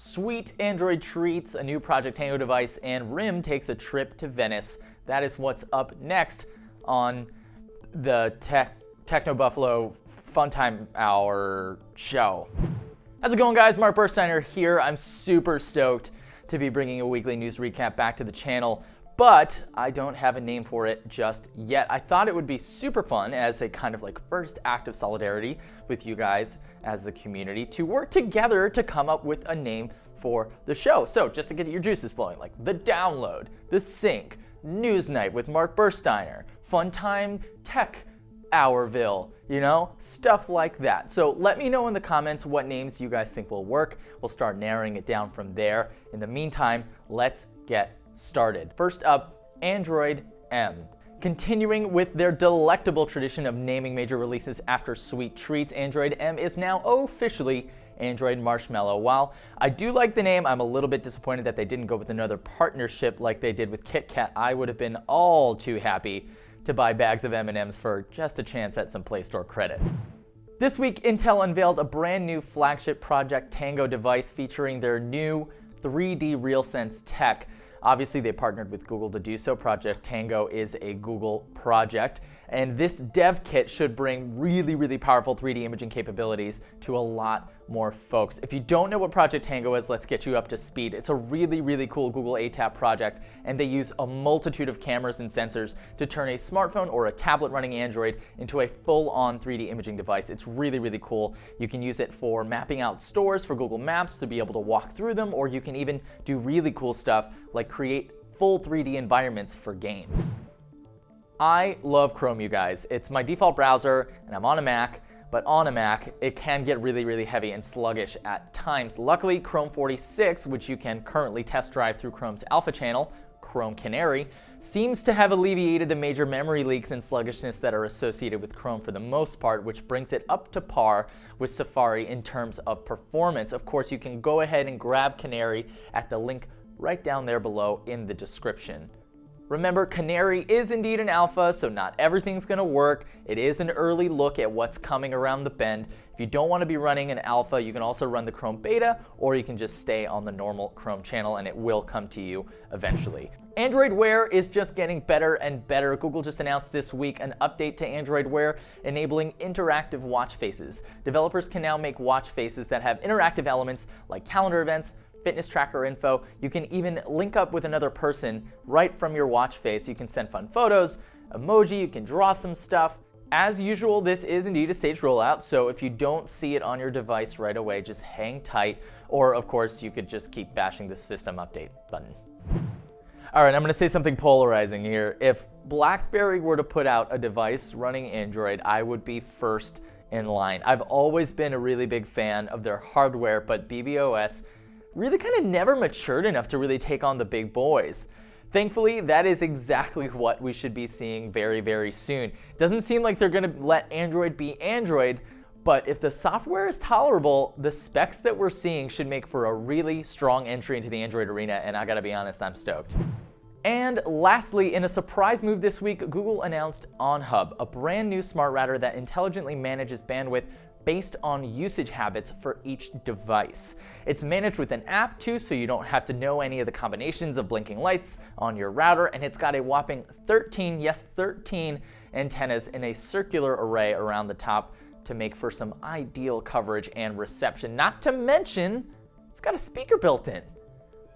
Sweet Android treats, a new Project Tango device, and RIM takes a trip to Venice. That is what's up next on the TechnoBuffalo Funtime Hour show. How's it going, guys? Mark Bursteiner here. I'm super stoked to be bringing a weekly news recap back to the channel, but I don't have a name for it just yet. I thought it would be super fun as a kind of like first act of solidarity with you guys as the community to work together to come up with a name for the show. So just to get your juices flowing, like The Download, The Sync, News Night with Mark Bursteiner, Funtime Tech Hourville, you know, stuff like that. So let me know in the comments what names you guys think will work. We'll start narrowing it down from there. In the meantime, let's get started. First up, Android M. Continuing with their delectable tradition of naming major releases after sweet treats, Android M is now officially Android Marshmallow. While I do like the name, I'm a little bit disappointed that they didn't go with another partnership like they did with Kit Kat. I would have been all too happy to buy bags of M&Ms for just a chance at some Play Store credit. This week, Intel unveiled a brand new flagship Project Tango device featuring their new 3D RealSense tech. Obviously, they partnered with Google to do so. Project Tango is a Google project, and this dev kit should bring really powerful 3D imaging capabilities to a lot more folks. If you don't know what Project Tango is, let's get you up to speed. It's a really cool Google ATAP project, and they use a multitude of cameras and sensors to turn a smartphone or a tablet running Android into a full-on 3D imaging device. It's really cool. You can use it for mapping out stores for Google Maps to be able to walk through them, or you can even do really cool stuff like create full 3D environments for games. I love Chrome, you guys. It's my default browser, and I'm on a Mac, but on a Mac, it can get really heavy and sluggish at times. Luckily, Chrome 46, which you can currently test drive through Chrome's alpha channel, Chrome Canary, seems to have alleviated the major memory leaks and sluggishness that are associated with Chrome for the most part, which brings it up to par with Safari in terms of performance. Of course, you can go ahead and grab Canary at the link right down there below in the description. Remember, Canary is indeed an alpha, so not everything's going to work. It is an early look at what's coming around the bend. If you don't want to be running an alpha, you can also run the Chrome beta, or you can just stay on the normal Chrome channel and it will come to you eventually. Android Wear is just getting better and better. Google just announced this week an update to Android Wear enabling interactive watch faces. Developers can now make watch faces that have interactive elements like calendar events, fitness tracker info. You can even link up with another person right from your watch face. You can send fun photos, emoji, you can draw some stuff. As usual, this is indeed a staged rollout, so if you don't see it on your device right away, just hang tight, or of course, you could just keep bashing the system update button. All right, I'm gonna say something polarizing here. If BlackBerry were to put out a device running Android, I would be first in line. I've always been a really big fan of their hardware, but BBOS really kind of never matured enough to really take on the big boys. Thankfully, that is exactly what we should be seeing very soon. It doesn't seem like they're gonna let Android be Android, but if the software is tolerable, the specs that we're seeing should make for a really strong entry into the Android arena, and I gotta be honest, I'm stoked. And lastly, in a surprise move this week, Google announced OnHub, a brand new smart router that intelligently manages bandwidth based on usage habits for each device. It's managed with an app too, so you don't have to know any of the combinations of blinking lights on your router, and it's got a whopping 13, yes 13 antennas in a circular array around the top to make for some ideal coverage and reception. Not to mention, it's got a speaker built in.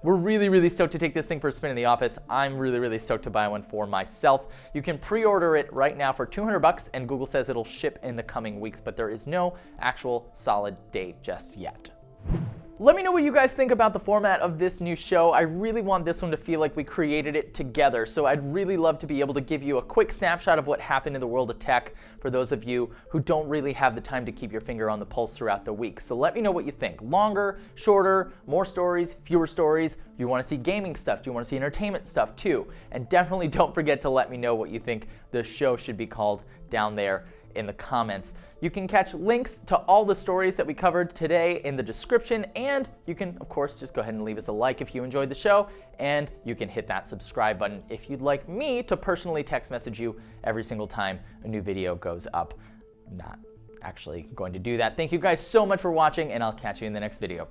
We're really stoked to take this thing for a spin in the office. I'm really stoked to buy one for myself. You can pre-order it right now for $200, and Google says it'll ship in the coming weeks, but there is no actual solid date just yet. Let me know what you guys think about the format of this new show. I really want this one to feel like we created it together, so I'd really love to be able to give you a quick snapshot of what happened in the world of tech for those of you who don't really have the time to keep your finger on the pulse throughout the week. So let me know what you think. Longer, shorter, more stories, fewer stories. Do you want to see gaming stuff? Do you want to see entertainment stuff too? And definitely don't forget to let me know what you think the show should be called down there in the comments. You can catch links to all the stories that we covered today in the description, and you can, of course, just go ahead and leave us a like if you enjoyed the show, and you can hit that subscribe button if you'd like me to personally text message you every single time a new video goes up. I'm not actually going to do that. Thank you guys so much for watching, and I'll catch you in the next video.